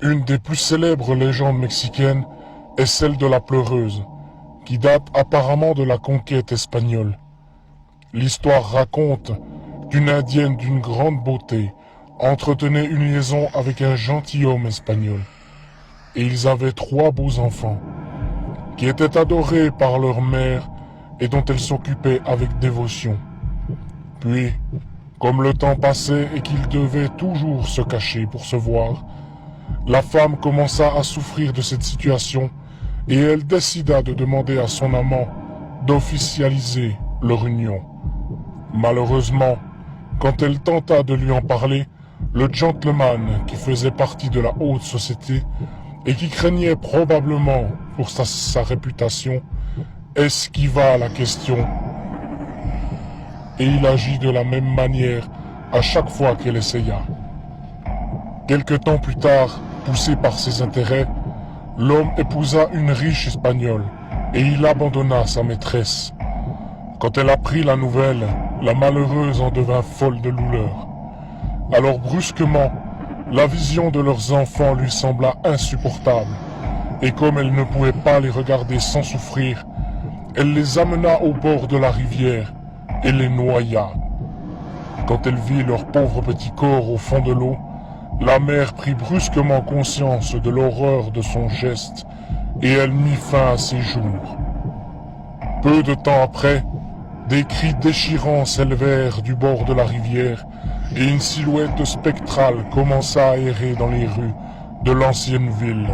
Une des plus célèbres légendes mexicaines est celle de la pleureuse, qui date apparemment de la conquête espagnole. L'histoire raconte qu'une indienne d'une grande beauté entretenait une liaison avec un gentilhomme espagnol. Et ils avaient 3 beaux enfants, qui étaient adorés par leur mère et dont elle s'occupait avec dévotion. Puis, comme le temps passait et qu'ils devaient toujours se cacher pour se voir, la femme commença à souffrir de cette situation et elle décida de demander à son amant d'officialiser leur union. Malheureusement, quand elle tenta de lui en parler, le gentleman qui faisait partie de la haute société et qui craignait probablement pour sa réputation, esquiva la question et il agit de la même manière à chaque fois qu'elle essaya. Quelque temps plus tard, poussé par ses intérêts, l'homme épousa une riche espagnole et il abandonna sa maîtresse. Quand elle apprit la nouvelle, la malheureuse en devint folle de douleur. Alors brusquement, la vision de leurs enfants lui sembla insupportable, et comme elle ne pouvait pas les regarder sans souffrir, elle les amena au bord de la rivière et les noya. Quand elle vit leur pauvre petit corps au fond de l'eau, la mère prit brusquement conscience de l'horreur de son geste et elle mit fin à ses jours. Peu de temps après, des cris déchirants s'élevèrent du bord de la rivière et une silhouette spectrale commença à errer dans les rues de l'ancienne ville,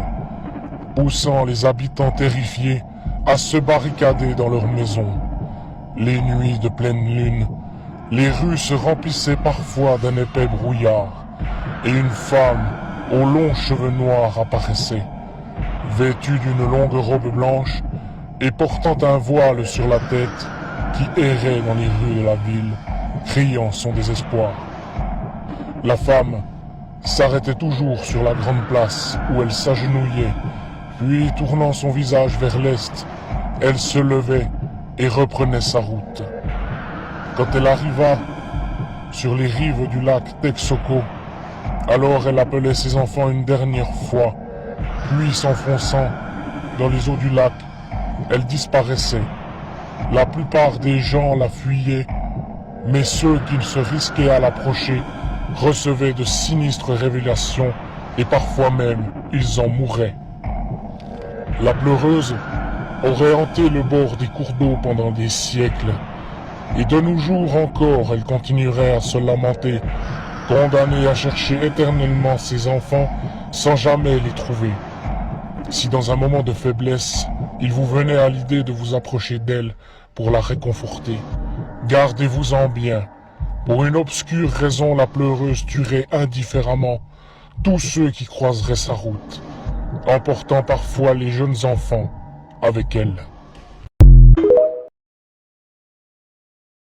poussant les habitants terrifiés à se barricader dans leurs maisons. Les nuits de pleine lune, les rues se remplissaient parfois d'un épais brouillard, et une femme aux longs cheveux noirs apparaissait, vêtue d'une longue robe blanche et portant un voile sur la tête, qui errait dans les rues de la ville, criant son désespoir. La femme s'arrêtait toujours sur la grande place où elle s'agenouillait, puis tournant son visage vers l'est, elle se levait et reprenait sa route. Quand elle arriva sur les rives du lac Texcoco, alors elle appelait ses enfants une dernière fois, puis s'enfonçant dans les eaux du lac, elle disparaissait. La plupart des gens la fuyaient, mais ceux qui se risquaient à l'approcher recevaient de sinistres révélations et parfois même ils en mouraient. La pleureuse aurait hanté le bord des cours d'eau pendant des siècles, et de nos jours encore elle continuerait à se lamenter, condamnée à chercher éternellement ses enfants sans jamais les trouver. Si dans un moment de faiblesse, il vous venait à l'idée de vous approcher d'elle pour la réconforter, gardez-vous-en bien. Pour une obscure raison, la pleureuse tuerait indifféremment tous ceux qui croiseraient sa route, emportant parfois les jeunes enfants avec elle.